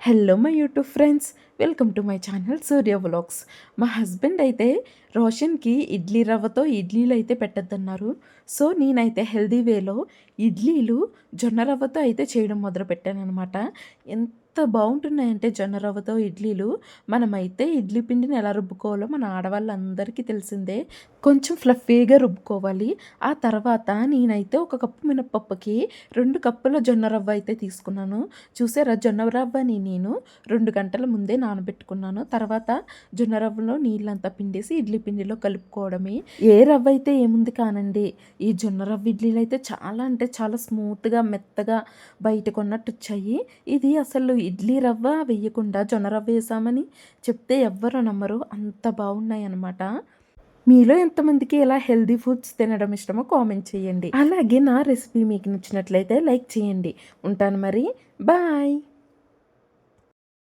Hello my YouTube friends, welcome to my channel Surya vlogs. మా husband అయితే రోషన్కి ఇడ్లీ రవ్వతో ఇడ్లీలు అయితే పెట్టద్దన్నారు. సో నేనైతే హెల్దీ వేలో ఇడ్లీలు జొన్న రవ్వతో అయితే చేయడం మొదలుపెట్టానమాట. ఎంత బాగుంటున్నాయంటే జొన్న రవ్వతో ఇడ్లీలు. మనమైతే ఇడ్లీ పిండిని ఎలా రుబ్బుకోవాలో మన ఆడవాళ్ళందరికీ తెలిసిందే. కొంచెం ఫ్లఫీగా రుబ్బుకోవాలి. ఆ తర్వాత నేనైతే ఒక కప్పు మినపప్పుకి 2 కప్పుల జొన్న రవ్వ అయితే తీసుకున్నాను. చూసారా, జొన్న రవ్వని నేను 2 గంటల ముందే నానబెట్టుకున్నాను. తర్వాత జొన్న రవ్వలో నీళ్ళంతా పిండేసి ఇడ్లీ పిండిలో కలుపుకోవడమే. ఏ రవ్వ అయితే ఏముంది కానండి, ఈ జొన్న రవ్వ ఇడ్లీలు అయితే చాలా అంటే చాలా స్మూత్గా మెత్తగా బయట కొన్నట్టు వచ్చాయి. ఇది అసలు ఇడ్లీ రవ్వ వేయకుండా జొన్న రవ్వ వేసామని చెప్తే ఎవ్వరు నమ్మరు, అంత బాగున్నాయి అన్నమాట. మీలో ఎంతమందికి ఇలా హెల్దీ ఫుడ్స్ తినడం ఇష్టమో కామెంట్ చేయండి. అలాగే నా రెసిపీ మీకు నచ్చినట్లయితే లైక్ చేయండి. ఉంటాను మరి, బాయ్.